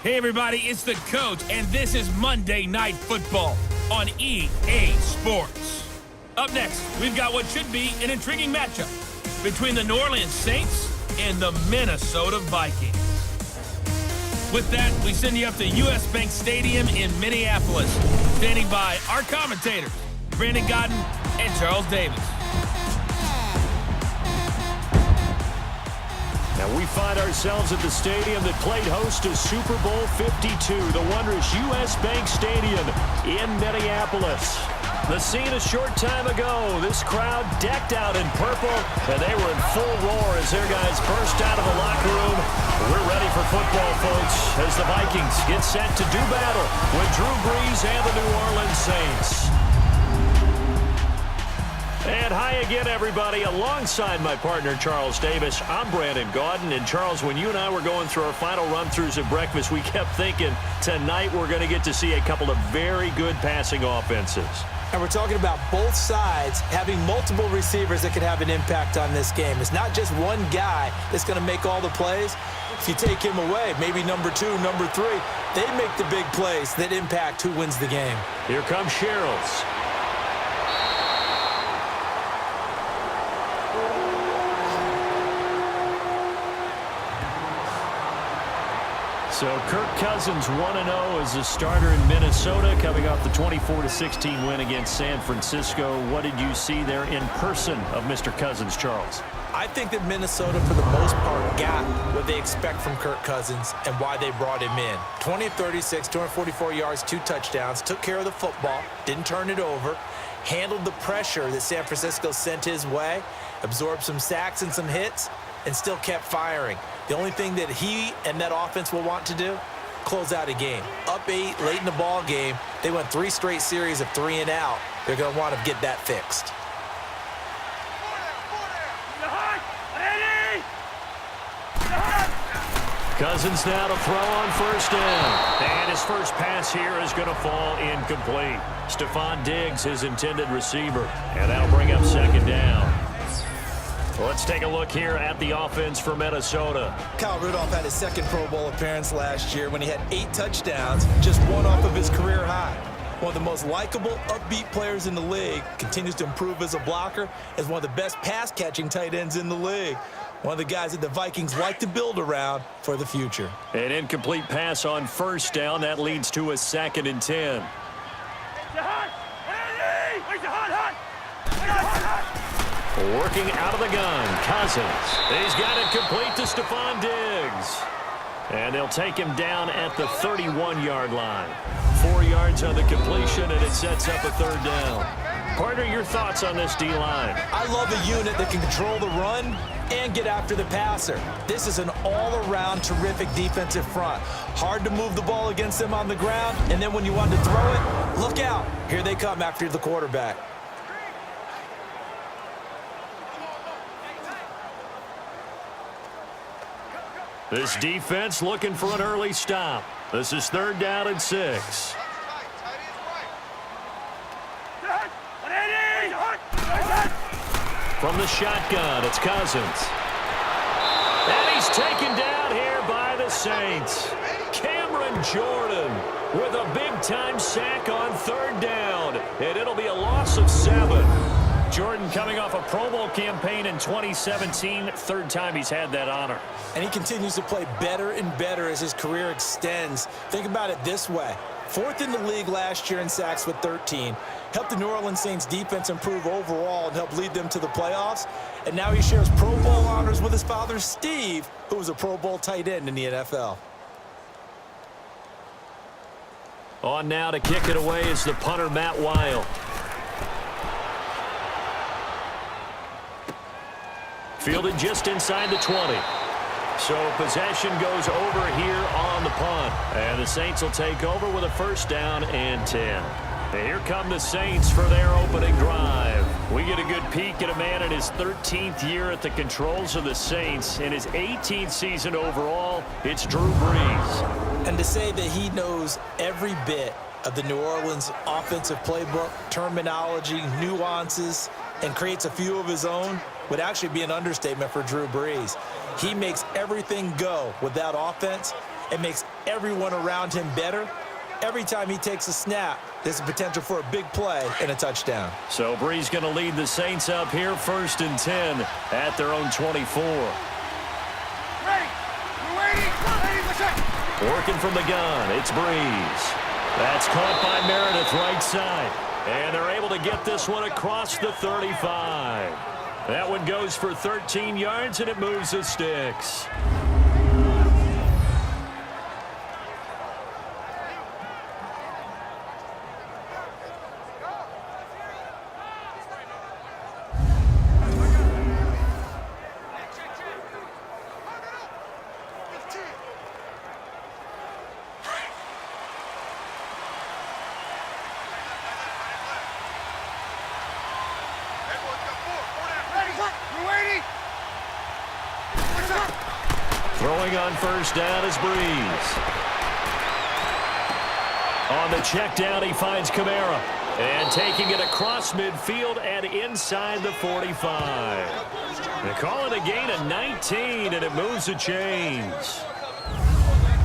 Hey everybody, it's the coach, and this is Monday Night Football on EA Sports. Up next, we've got what should be an intriguing matchup between the New Orleans Saints and the Minnesota Vikings. With that, we send you up to US Bank Stadium in Minneapolis. Standing by our commentators, Brandon Godden and Charles Davis. Now we find ourselves at the stadium that played host to Super Bowl 52, the wondrous US Bank Stadium in Minneapolis. The scene a short time ago, this crowd decked out in purple, and they were in full roar as their guys burst out of the locker room. We're ready for football, folks, as the Vikings get set to do battle with Drew Brees and the New Orleans Saints. And hi again, everybody. Alongside my partner, Charles Davis, I'm Brandon Godden. And, Charles, when you and I were going through our final run-throughs at breakfast, we kept thinking tonight we're going to get to see a couple of very good passing offenses. And we're talking about both sides having multiple receivers that could have an impact on this game. It's not just one guy that's going to make all the plays. If you take him away, maybe number 2, number 3, they make the big plays that impact who wins the game. Here comes Sherrills. So Kirk Cousins 1-0 as a starter in Minnesota, coming off the 24-16 win against San Francisco. What did you see there in person of Mr. Cousins, Charles? I think that Minnesota, for the most part, got what they expect from Kirk Cousins and why they brought him in. 20 of 36, 244 yards, 2 touchdowns, took care of the football, didn't turn it over, handled the pressure that San Francisco sent his way, absorbed some sacks and some hits, and still kept firing. The only thing that he and that offense will want to do, close out a game. Up 8 late in the ball game, they went 3 straight series of 3 and out. They're going to want to get that fixed. Cousins now to throw on first down. And his first pass here is going to fall incomplete. Stephon Diggs, his intended receiver. And that'll bring up second down. Let's take a look here at the offense for Minnesota. Kyle Rudolph had his second Pro Bowl appearance last year when he had 8 touchdowns, just 1 off of his career high. One of the most likable, upbeat players in the league, continues to improve as a blocker, as one of the best pass-catching tight ends in the league. One of the guys that the Vikings like to build around for the future. An incomplete pass on first down. That leads to a 2nd and 10. Working out of the gun, Cousins. He's got it complete to Stephon Diggs. And they'll take him down at the 31-yard line. 4 yards on the completion, and it sets up a 3rd down. Partner, your thoughts on this D-line? I love a unit that can control the run and get after the passer. This is an all-around terrific defensive front. Hard to move the ball against them on the ground, and then when you want to throw it, look out. Here they come after the quarterback. This defense looking for an early stop. This is 3rd down and 6. From the shotgun, it's Cousins. And he's taken down here by the Saints. Cameron Jordan with a big-time sack on 3rd down. And it'll be a loss of 7. Jordan coming off a Pro Bowl campaign in 2017. 3rd time he's had that honor. And he continues to play better and better as his career extends. Think about it this way. 4th in the league last year in sacks with 13. Helped the New Orleans Saints defense improve overall and help lead them to the playoffs. And now he shares Pro Bowl honors with his father, Steve, who was a Pro Bowl tight end in the NFL. On now to kick it away is the punter, Matt Weil. Fielded just inside the 20. So possession goes over here on the punt. And the Saints will take over with a 1st down and 10. And here come the Saints for their opening drive. We get a good peek at a man in his 13th year at the controls of the Saints. In his 18th season overall, it's Drew Brees. And to say that he knows every bit of the New Orleans offensive playbook, terminology, nuances, and creates a few of his own would actually be an understatement for Drew Brees. He makes everything go with that offense. It makes everyone around him better. Every time he takes a snap, there's a potential for a big play and a touchdown. So Bree's going to lead the Saints up here 1st and 10 at their own 24. Ready. We're waiting. Working from the gun, it's Breeze. That's caught by Meredith right side. And they're able to get this one across the 35. That one goes for 13 yards, and it moves the sticks. Throwing on 1st down is Breeze. On the check down, he finds Kamara. And taking it across midfield and inside the 45. They call it a gain of 19, and it moves the chains.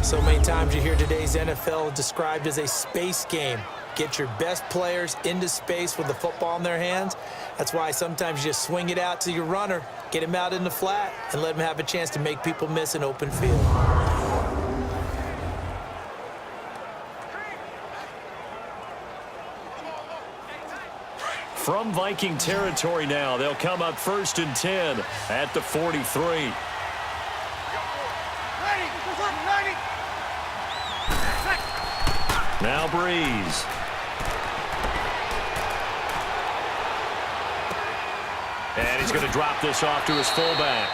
So many times you hear today's NFL described as a space game. Get your best players into space with the football in their hands. That's why sometimes you just swing it out to your runner, get him out in the flat, and let him have a chance to make people miss an open field. From Viking territory now, they'll come up 1st and 10 at the 43. Now Breeze. And he's going to drop this off to his fullback.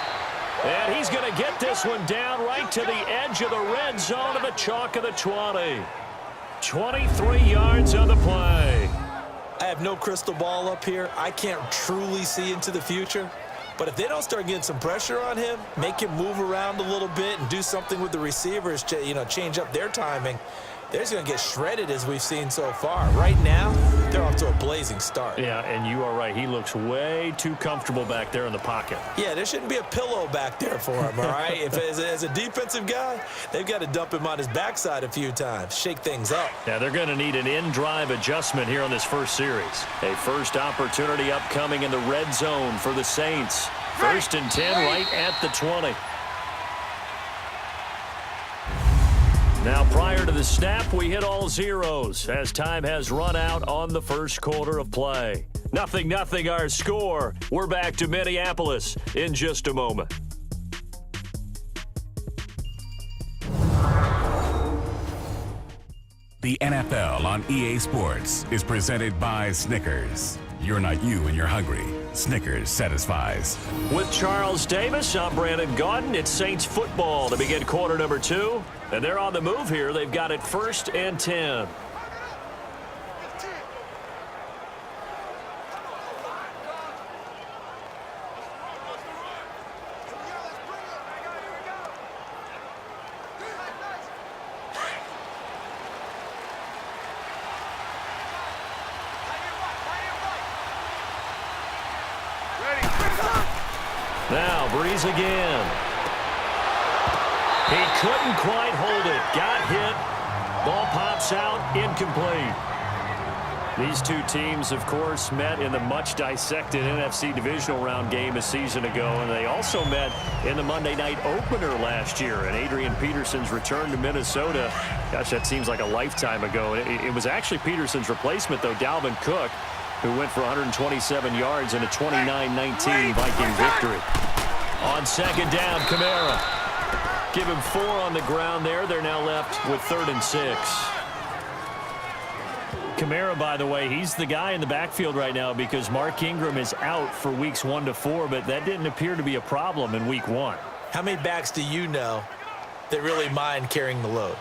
And he's going to get this one down right to the edge of the red zone of the chalk of the 20. 23 yards on the play. I have no crystal ball up here. I can't truly see into the future. But if they don't start getting some pressure on him, make him move around a little bit and do something with the receivers, change up their timing, they're just going to get shredded as we've seen so far. Right now, they're off to a blazing start. Yeah, and you are right. He looks way too comfortable back there in the pocket. Yeah, there shouldn't be a pillow back there for him, all right? If as a defensive guy, they've got to dump him on his backside a few times, shake things up. Yeah, they're going to need an in-drive adjustment here on this first series. A first opportunity upcoming in the red zone for the Saints. 1st and 10 right at the 20. Now, prior to the snap, we hit all zeros as time has run out on the first quarter of play. 0-0 our score. We're back to Minneapolis in just a moment. The NFL on EA Sports is presented by Snickers. You're not you when you're hungry. Snickers satisfies. With Charles Davis, I'm Brandon Gaudin. It's Saints football to begin quarter number 2. And they're on the move here. They've got it 1st and 10. Now, Breeze again. He couldn't quite hold it. Got hit. Ball pops out. Incomplete. These two teams, of course, met in the much-dissected NFC divisional round game a season ago, and they also met in the Monday night opener last year. And Adrian Peterson's return to Minnesota, gosh, that seems like a lifetime ago. It was actually Peterson's replacement, though, Dalvin Cook, who went for 127 yards in a 29-19 Viking victory. On 2nd down, Kamara. Give him 4 on the ground there. They're now left with 3rd and 6. Kamara, by the way, he's the guy in the backfield right now because Mark Ingram is out for weeks 1 to 4, but that didn't appear to be a problem in week 1. How many backs do you know that really mind carrying the load?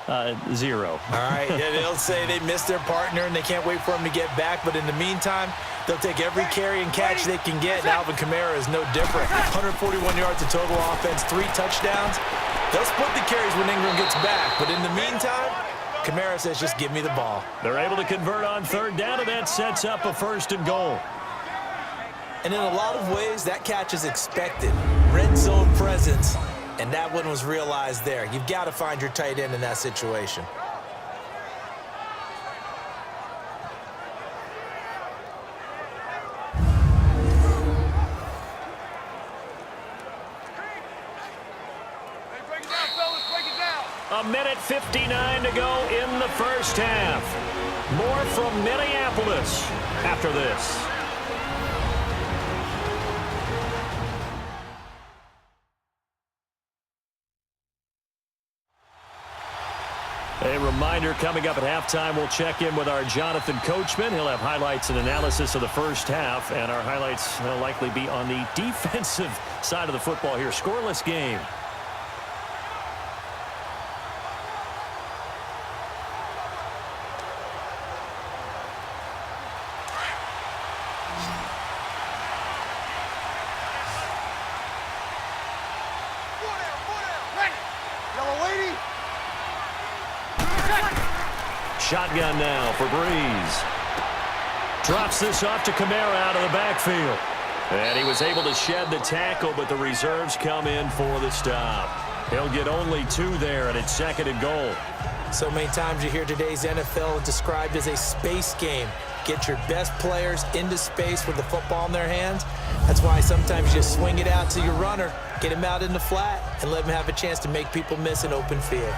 0. All right, they'll say they missed their partner and they can't wait for him to get back, but in the meantime, they'll take every carry and catch they can get, and Alvin Kamara is no different. 141 yards of total offense, 3 touchdowns. They'll split the carries when Ingram gets back, but in the meantime, Kamara says, just give me the ball. They're able to convert on 3rd down, and that sets up a 1st and goal. And in a lot of ways, that catch is expected. Red zone presence. and that one was realized there. You've got to find your tight end in that situation. A minute 59 to go in the first half. More from Minneapolis after this. A reminder, coming up at halftime, we'll check in with our Jonathan Coachman. He'll have highlights and analysis of the first half, and our highlights will likely be on the defensive side of the football here. Scoreless game. Shotgun now for Breeze. Drops this off to Kamara out of the backfield. And he was able to shed the tackle, but the reserves come in for the stop. He'll get only 2 there, and it's 2nd and goal. So many times you hear today's NFL described as a space game. Get your best players into space with the football in their hands. That's why sometimes you just swing it out to your runner, get him out in the flat, and let him have a chance to make people miss an open field.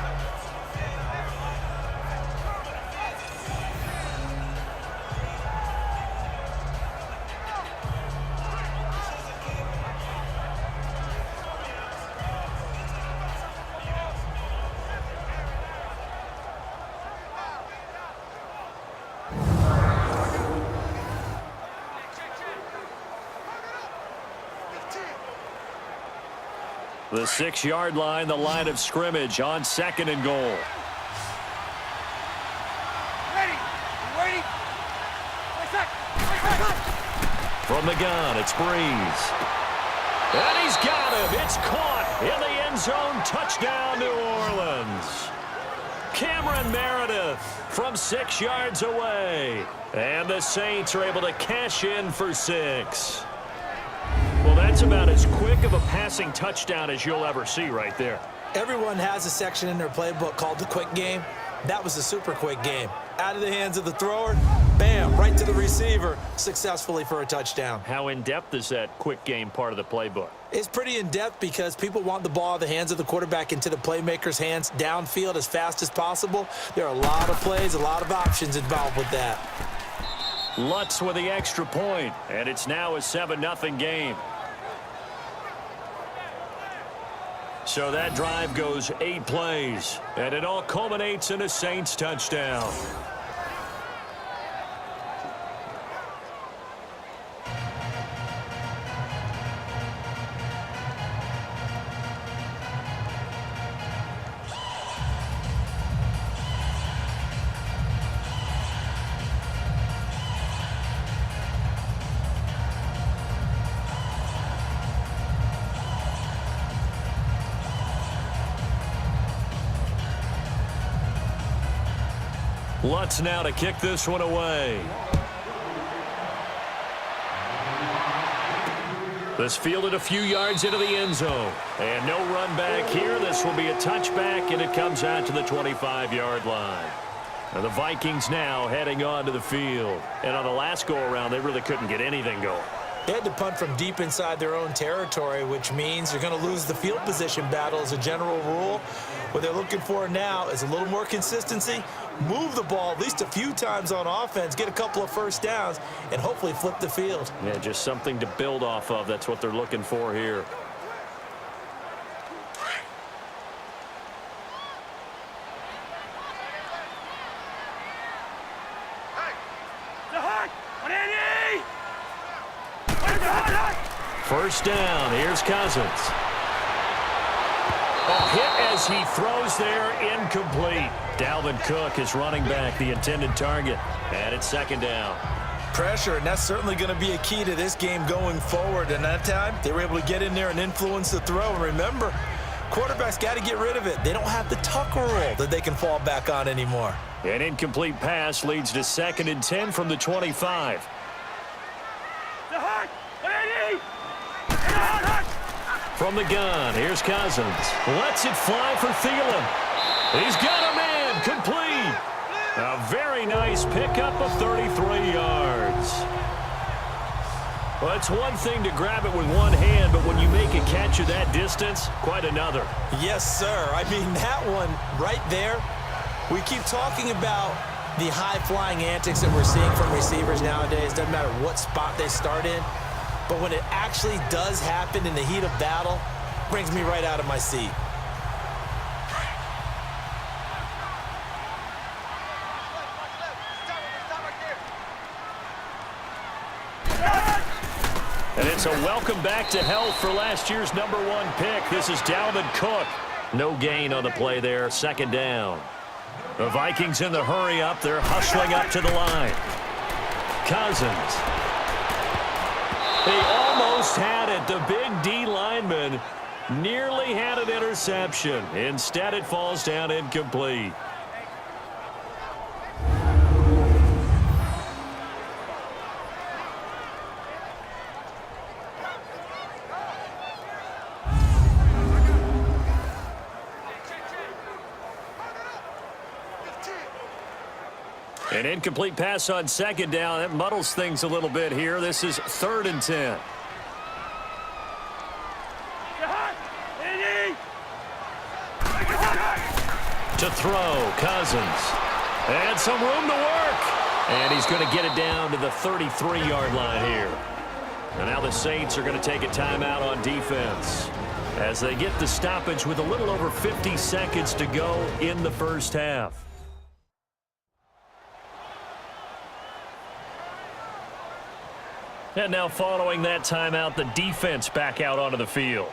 The 6-yard line, the line of scrimmage on 2nd and goal. Ready. Waiting. From the gun, it's Breeze. And he's got him. It's caught in the end zone. Touchdown, New Orleans. Cameron Meredith from 6 yards away. And the Saints are able to cash in for 6. Well, that's about as quick of a passing touchdown as you'll ever see right there. Everyone has a section in their playbook called the quick game. That was the super quick game. Out of the hands of the thrower, bam, right to the receiver, successfully for a touchdown. How in-depth is that quick game part of the playbook? It's pretty in-depth because people want the ball out of the hands of the quarterback into the playmaker's hands downfield as fast as possible. There are a lot of plays, a lot of options involved with that. Lutz with the extra point, and it's now a 7-0 game. So that drive goes 8 plays, and it all culminates in a Saints touchdown. Lutz now to kick this one away. This fielded a few yards into the end zone. And no run back here. This will be a touchback, and it comes out to the 25-yard line. Now the Vikings now heading onto the field. And on the last go-around, they really couldn't get anything going. They had to punt from deep inside their own territory, which means you're going to lose the field position battle as a general rule. What they're looking for now is a little more consistency, move the ball at least a few times on offense, get a couple of first downs, and hopefully flip the field. Yeah, just something to build off of. That's what they're looking for here. First down, here's Cousins. A hit as he throws there, incomplete. Dalvin Cook is running back, the intended target, and it's 2nd down. Pressure, and that's certainly going to be a key to this game going forward. And that time, they were able to get in there and influence the throw. And remember, quarterbacks got to get rid of it. They don't have the tuck rule that they can fall back on anymore. An incomplete pass leads to 2nd and 10 from the 25. From the gun, here's Cousins. Lets it fly for Thielen. He's got a man, complete. A very nice pickup of 33 yards. Well, it's one thing to grab it with one hand, but when you make a catch of that distance, quite another. Yes, sir. I mean, that one right there, we keep talking about the high-flying antics that we're seeing from receivers nowadays. Doesn't matter what spot they start in. But when it actually does happen in the heat of battle, brings me right out of my seat. And it's a welcome back to health for last year's #1 pick. This is Dalvin Cook. No gain on the play there. Second down. The Vikings in the hurry up. They're hustling up to the line. Cousins. He almost had it. The big D lineman nearly had an interception. Instead, it falls down incomplete. An incomplete pass on second down. That muddles things a little bit here. This is 3rd and 10. To throw, Cousins. And some room to work. And he's going to get it down to the 33-yard line here. And now the Saints are going to take a timeout on defense as they get the stoppage with a little over 50 seconds to go in the first half. And now following that timeout, the defense back out onto the field.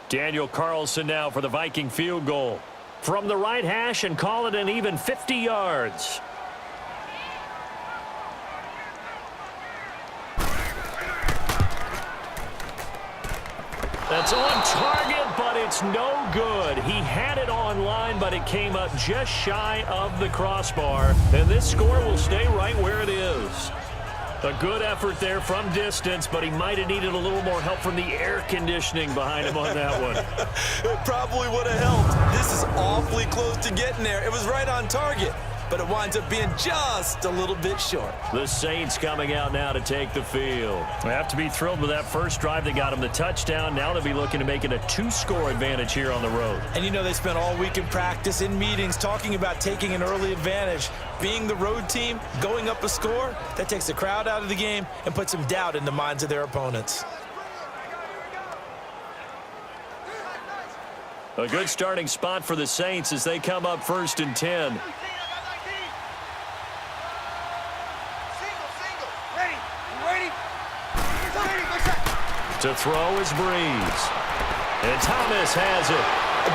Daniel Carlson now for the Viking field goal. From the right hash and call it an even 50 yards. That's on target, but it's no good. He had it on line, but it came up just shy of the crossbar. And this score will stay right where it is. A good effort there from distance, but he might have needed a little more help from the air conditioning behind him on that one. It probably would have helped. This is awfully close to getting there. It was right on target, but it winds up being just a little bit short. The Saints coming out now to take the field. They have to be thrilled with that first drive. They got him the touchdown. Now they'll be looking to make it a 2-score advantage here on the road. And you know they spent all week in practice, in meetings, talking about taking an early advantage. Being the road team, going up a score, that takes the crowd out of the game and puts some doubt in the minds of their opponents. A good starting spot for the Saints as they come up 1st and 10. To throw is Breeze. And Thomas has it.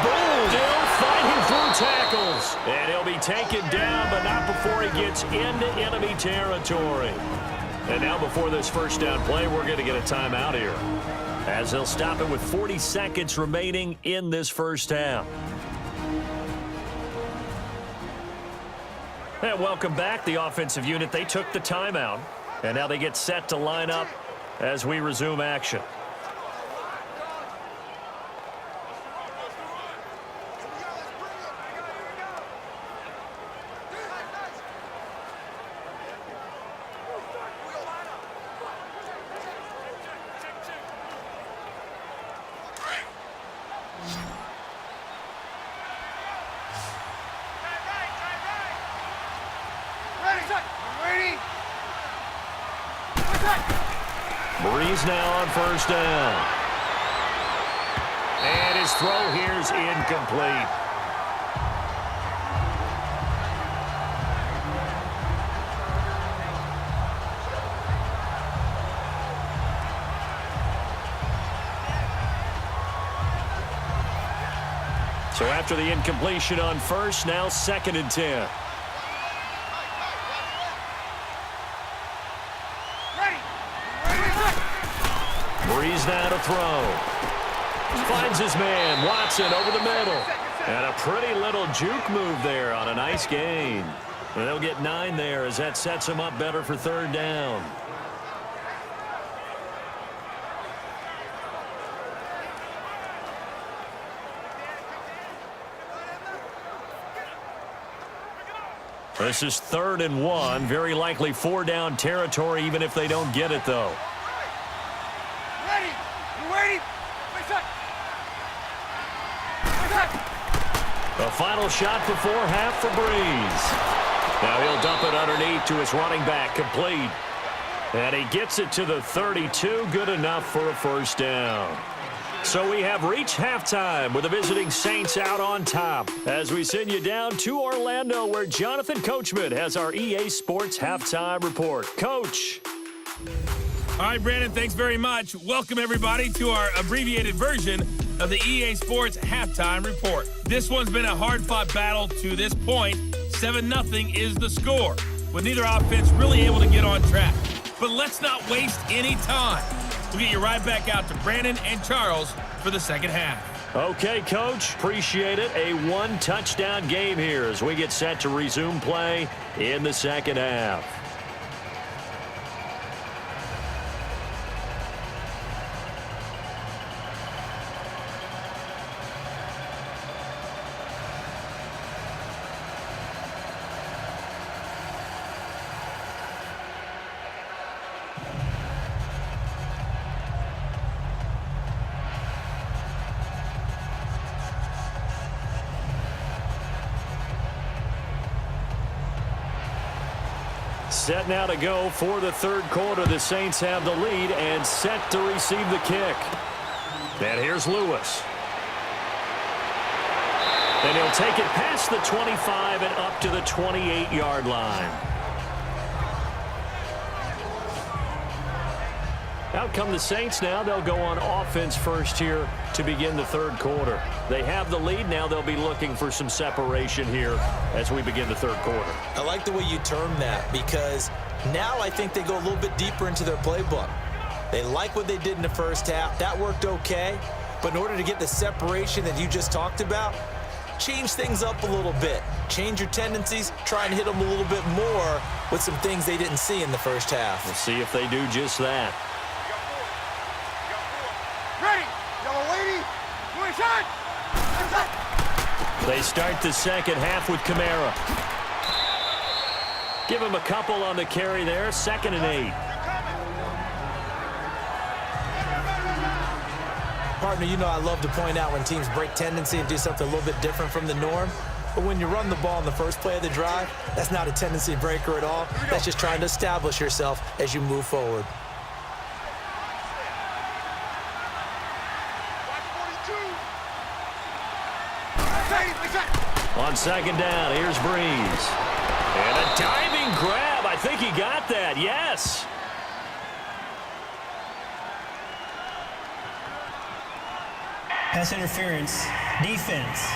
Boom! Still fighting through tackles. And he'll be taken down, but not before he gets into enemy territory. And now before this first down play, we're going to get a timeout here, as they'll stop it with 40 seconds remaining in this first half. And welcome back, the offensive unit. They took the timeout, and now they get set to line up as we resume action. Breeze now on first down. And his throw here's incomplete. So after the incompletion on first, now 2nd and 10. now to throw. Finds his man, Watson, over the middle. And a pretty little juke move there on a nice gain. And they'll get 9 there as that sets them up better for third down. This is 3rd and 1. Very likely 4-down territory, even if they don't get it, though. Ready? You waiting? The final shot before half for Breeze. Now he'll dump it underneath to his running back, complete. And he gets it to the 32, good enough for a first down. So we have reached halftime with the visiting Saints out on top as we send you down to Orlando where Jonathan Coachman has our EA Sports halftime report. Coach. All right, Brandon, thanks very much. Welcome, everybody, to our abbreviated version of the EA Sports halftime report. This one's been a hard-fought battle to this point. 7-0 is the score, with neither offense really able to get on track. But let's not waste any time. We'll get you right back out to Brandon and Charles for the second half. Okay, Coach. Appreciate it. A 1-touchdown game here as we get set to resume play in the second half. Set now to go for the third quarter. The Saints have the lead and set to receive the kick. And here's Lewis. And he'll take it past the 25 and up to the 28-yard line. Out come the Saints now. They'll go on offense first here to begin the third quarter. They have the lead. Now they'll be looking for some separation here as we begin the third quarter. I like the way you term that because now I think they go a little bit deeper into their playbook. They like what they did in the first half. That worked okay. But in order to get the separation that you just talked about, change things up a little bit. Change your tendencies. Try and hit them a little bit more with some things they didn't see in the first half. We'll see if they do just that. Ready? Yellow lady. Doing shot. They start the second half with Kamara. Give him a couple on the carry there. 2nd and 8. Partner, you know I love to point out when teams break tendency and do something a little bit different from the norm. But when you run the ball in the first play of the drive, that's not a tendency breaker at all. That's just trying to establish yourself as you move forward. On 2nd down, here's Breeze. And a diving grab. I think he got that. Yes. Pass interference. Defense.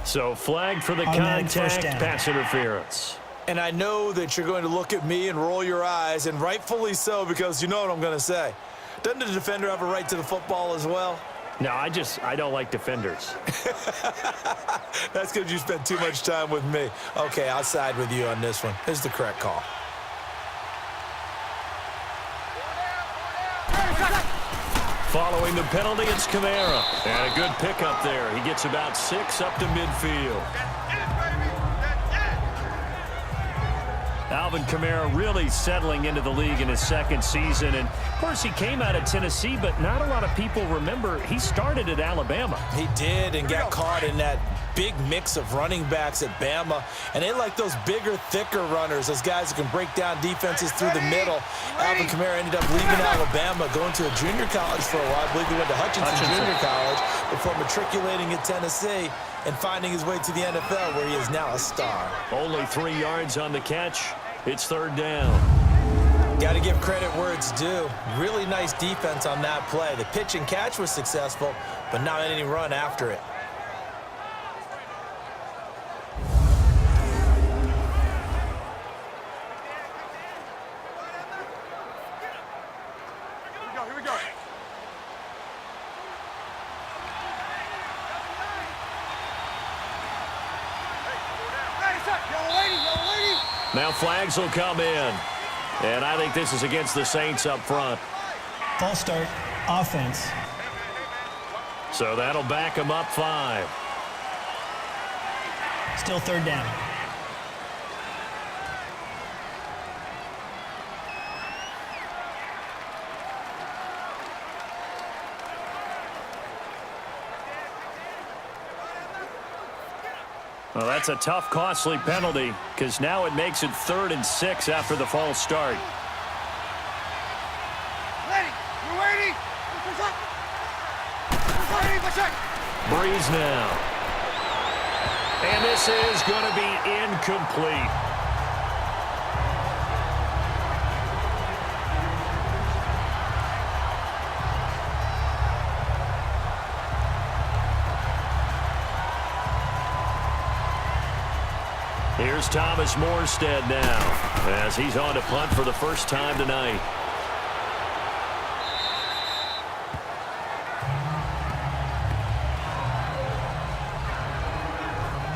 So flag for the Automatic first contact, down. pass interference. And I know that you're going to look at me and roll your eyes, and rightfully so, because you know what I'm going to say. Doesn't the defender have a right to the football as well? No, I don't like defenders. That's because you spent too much time with me. Okay, I'll side with you on this one. This is the correct call. Following the penalty, it's Kamara. And a good pickup there. He gets about 6 up to midfield. Alvin Kamara really settling into the league in his 2nd season. And, of course, he came out of Tennessee, but not a lot of people remember he started at Alabama. He did and got caught in that big mix of running backs at Bama. And they like those bigger, thicker runners, those guys who can break down defenses through the middle. Alvin Kamara ended up leaving Alabama, going to a junior college for a while. I believe he went to Hutchinson Junior College before matriculating at Tennessee and finding his way to the NFL, where he is now a star. Only 3 yards on the catch. It's 3rd down. Got to give credit where it's due. Really nice defense on that play. The pitch and catch was successful, but not any run after it. Here we go. Now flags will come in. And I think this is against the Saints up front. False start, offense. So that'll back them up 5. Still third down. Well, that's a tough, costly penalty because now it makes it 3rd and 6 after the false start. Ready. You're waiting. Push up. Breeze now. And this is going to be incomplete. Here's Thomas Morstead now as he's on to punt for the first time tonight.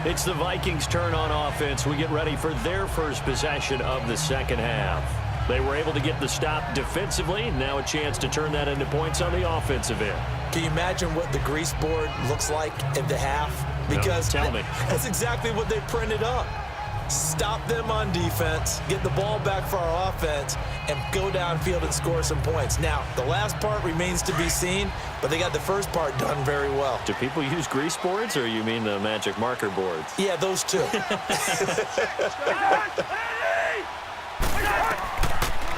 It's the Vikings' turn on offense. We get ready for their first possession of the second half. They were able to get the stop defensively. Now a chance to turn that into points on the offensive end. Can you imagine what the grease board looks like at the half? Because no, tell me. That's exactly what they printed up. Stop them on defense, get the ball back for our offense, and go downfield and score some points. Now, the last part remains to be seen, but they got the first part done very well. Do people use grease boards, or you mean the magic marker boards? Yeah, those two.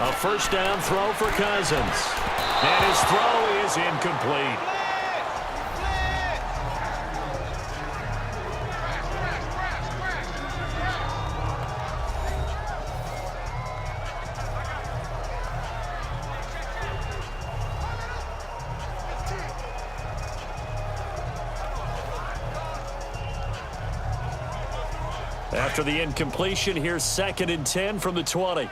A first down throw for Cousins. And his throw is incomplete. After the incompletion, here's 2nd and 10 from the 20.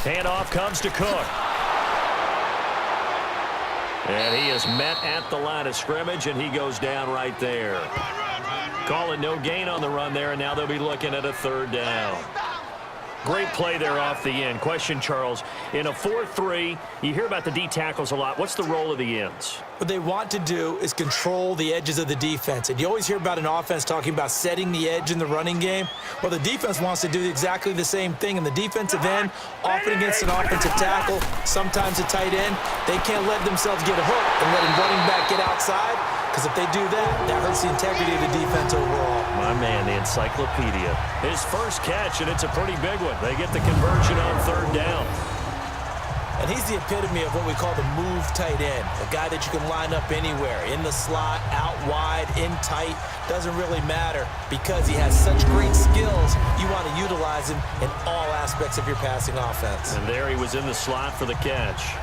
Handoff comes to Cook. And he is met at the line of scrimmage, and he goes down right there. Call it no gain on the run there, and now they'll be looking at a 3rd down. Great play there off the end. Question, Charles, in a 4-3, you hear about the D tackles a lot. What's the role of the ends? What they want to do is control the edges of the defense. And you always hear about an offense talking about setting the edge in the running game. Well, the defense wants to do exactly the same thing. In the defensive end, often against an offensive tackle, sometimes a tight end, they can't let themselves get a hook and let a running back get outside. Because if they do that, that hurts the integrity of the defense overall. My man, the encyclopedia. His first catch, and it's a pretty big one. They get the conversion on 3rd down. And he's the epitome of what we call the move tight end. A guy that you can line up anywhere, in the slot, out wide, in tight. Doesn't really matter because he has such great skills. You want to utilize him in all aspects of your passing offense. And there he was in the slot for the catch.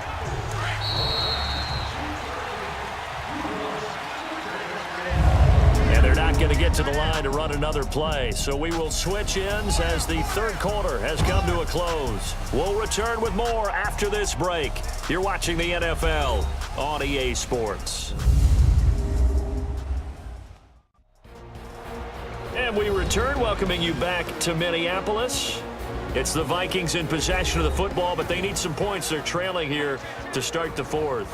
And they're not going to get to the line to run another play. So we will switch ends as the 3rd quarter has come to a close. We'll return with more after this break. You're watching the NFL on EA Sports. And we return, welcoming you back to Minneapolis. It's the Vikings in possession of the football, but they need some points. They're trailing here to start the 4th.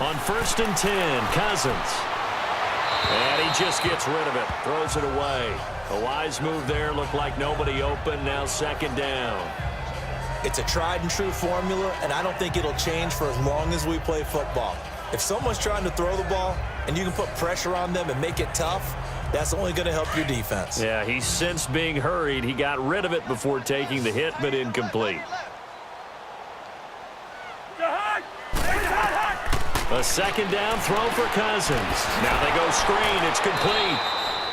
On 1st and 10, Cousins. And he just gets rid of it, throws it away. A wise move there, looked like nobody open, now 2nd down. It's a tried and true formula, and I don't think it'll change for as long as we play football. If someone's trying to throw the ball and you can put pressure on them and make it tough, that's only going to help your defense. Yeah, he's sensed being hurried. He got rid of it before taking the hit, but incomplete. A second down throw for Cousins. Now they go screen. It's complete.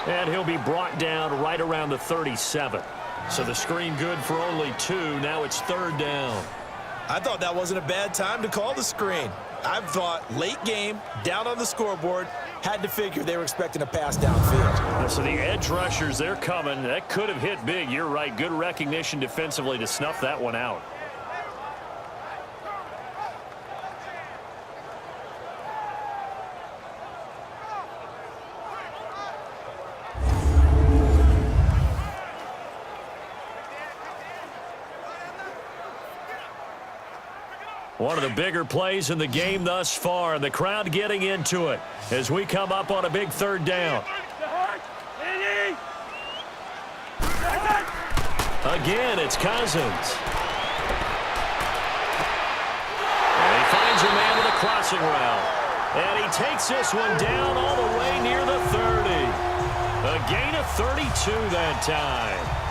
And he'll be brought down right around the 37. So the screen good for only 2. Now it's third down. I thought that wasn't a bad time to call the screen. I thought late game, down on the scoreboard, had to figure they were expecting a pass downfield. So the edge rushers, they're coming. That could have hit big. You're right. Good recognition defensively to snuff that one out. One of the bigger plays in the game thus far, and the crowd getting into it as we come up on a big third down. Again, it's Cousins. And he finds a man with a crossing route. And he takes this one down all the way near the 30. A gain of 32 that time.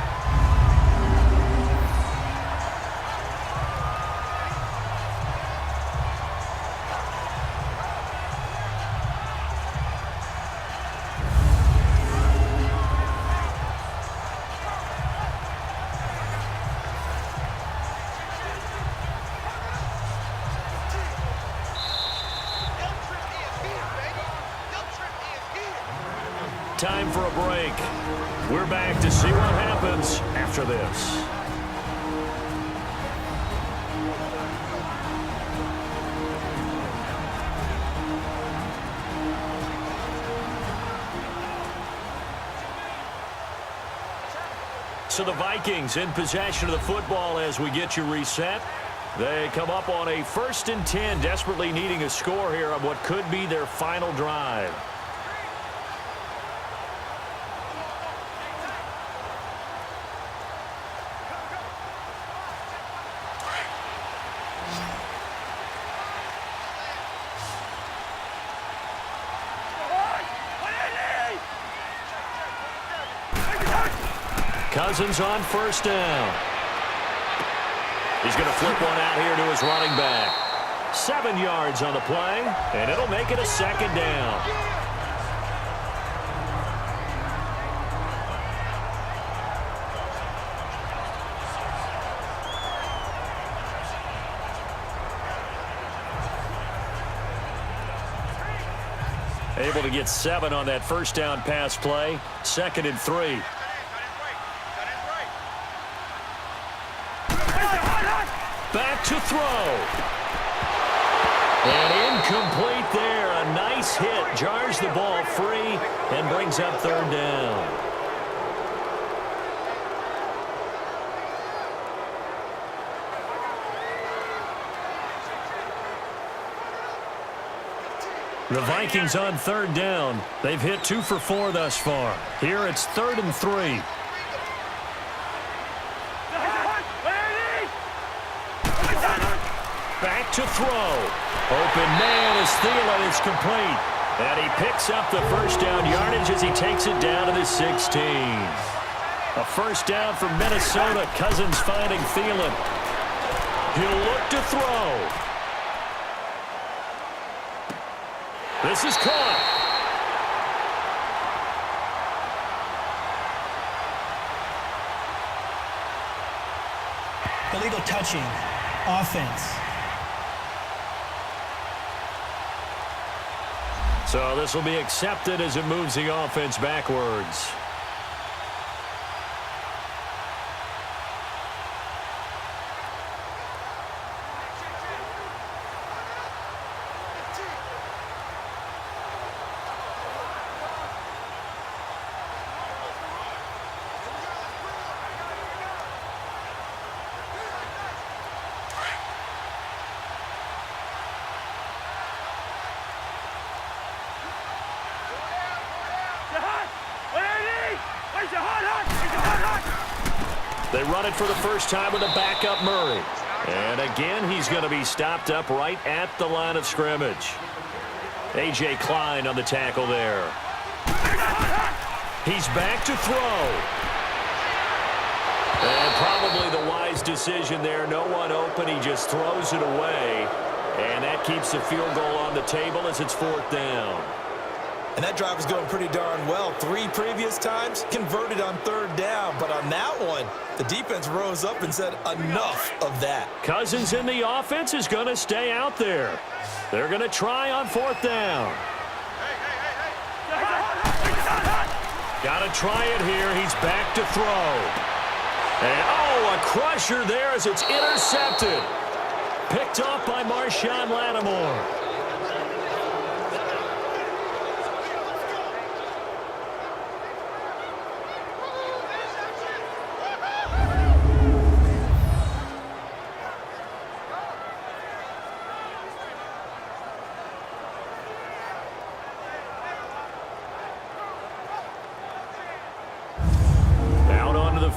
Time for a break. We're back to see what happens after this. So the Vikings in possession of the football as we get you reset. They come up on a 1st and 10, desperately needing a score here on what could be their final drive. Cousins on 1st down. He's going to flip one out here to his running back. 7 yards on the play, and it'll make it a 2nd down. Able to get 7 on that 1st down pass play. 2nd and 3. Back to throw. And incomplete there. A nice hit. Jars the ball free and brings up 3rd down. The Vikings on 3rd down. They've hit 2 for 4 thus far. Here it's 3rd and 3. Back to throw. Open man is Thielen. It's complete. And he picks up the 1st down yardage as he takes it down to the 16. A 1st down for Minnesota. Cousins finding Thielen. He'll look to throw. This is caught. Illegal touching. Offense. So this will be accepted as it moves the offense backwards. They run it for the 1st time with a backup Murray. And again, he's going to be stopped up right at the line of scrimmage. A.J. Klein on the tackle there. He's back to throw. And probably the wise decision there. No one open. He just throws it away. And that keeps the field goal on the table as it's 4th down. And that drive was going pretty darn well. 3 previous times, converted on 3rd down. But on that one, the defense rose up and said, enough of that. Cousins in the offense is going to stay out there. They're going to try on 4th down. Got to try it here. He's back to throw. And, oh, a crusher there as it's intercepted. Picked off by Marshawn Lattimore.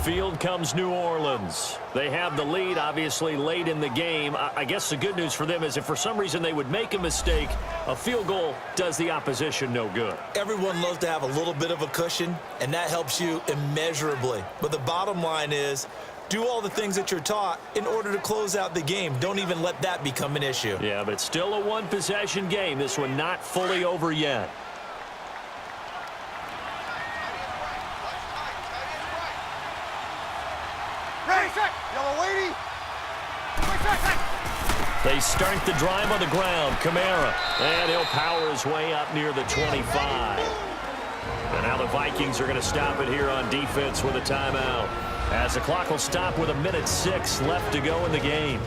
Field comes New Orleans. They have the lead, obviously, late in the game. I guess the good news for them is if for some reason they would make a mistake, a field goal does the opposition no good. Everyone loves to have a little bit of a cushion, and that helps you immeasurably. But the bottom line is, do all the things that you're taught in order to close out the game. Don't even let that become an issue. Yeah, but still a one-possession game. This one not fully over yet. They start the drive on the ground. Kamara. And he'll power his way up near the 25. And now the Vikings are going to stop it here on defense with a timeout. As the clock will stop with 1:06 left to go in the game.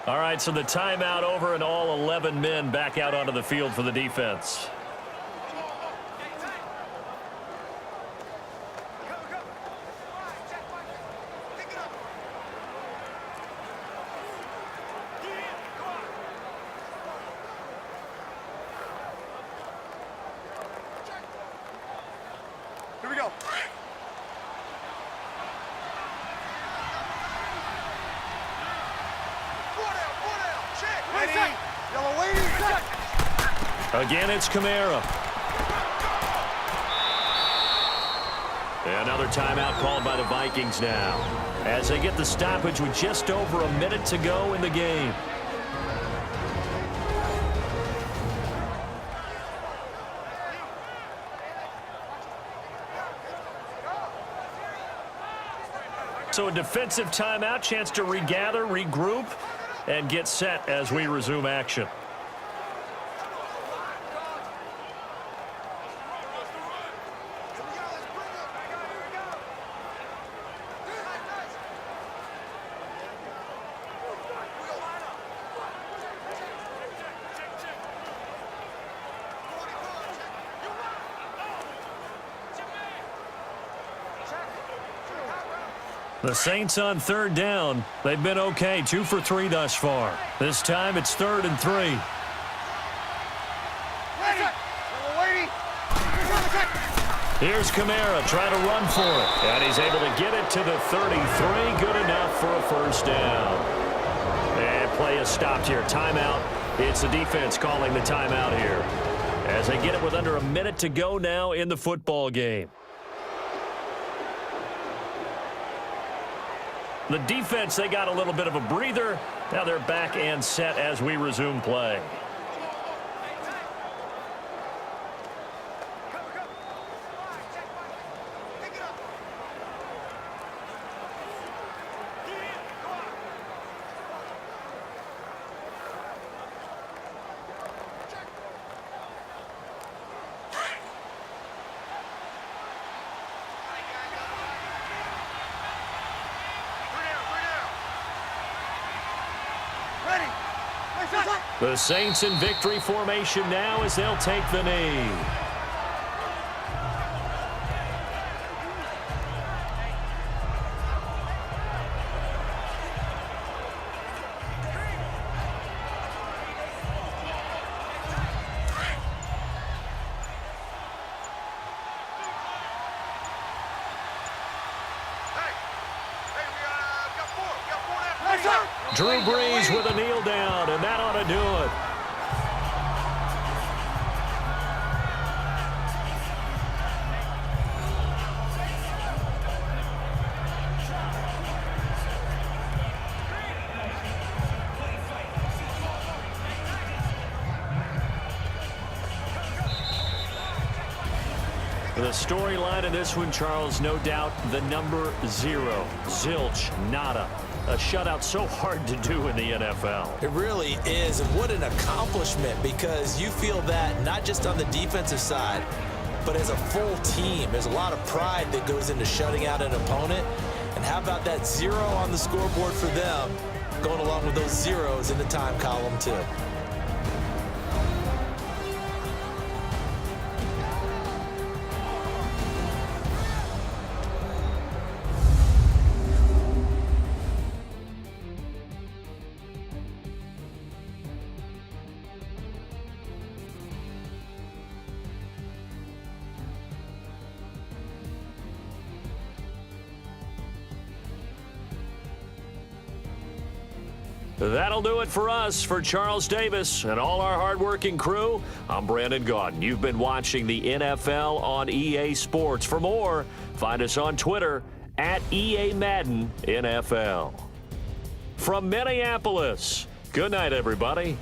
All right, so the timeout over and all 11 men back out onto the field for the defense. Here we go. Again, it's Kamara. Another timeout called by the Vikings now, as they get the stoppage with just over a minute to go in the game. So a defensive timeout, chance to regather, regroup, and get set as we resume action. The Saints on 3rd down. They've been okay, 2 for 3 thus far. This time it's 3rd and 3. Here's Kamara, trying to run for it. And he's able to get it to the 33. Good enough for a first down. And play is stopped here. Timeout. It's the defense calling the timeout here, as they get it with under a minute to go now in the football game. The defense, they got a little bit of a breather. Now they're back and set as we resume play. The Saints in victory formation now as they'll take the knee. Drew Brees with a kneel down, and that ought to do it. The storyline in this one, Charles, no doubt the number 0. Zilch, nada. A shutout so hard to do in the NFL. It really is, and what an accomplishment, because you feel that not just on the defensive side, but as a full team. There's a lot of pride that goes into shutting out an opponent. And how about that 0 on the scoreboard for them, going along with those zeros in the time column too. That'll do it for us. For Charles Davis and all our hardworking crew, I'm Brandon Gaudin. You've been watching the NFL on EA Sports. For more, find us on Twitter at EA Madden NFL. From Minneapolis, good night, everybody.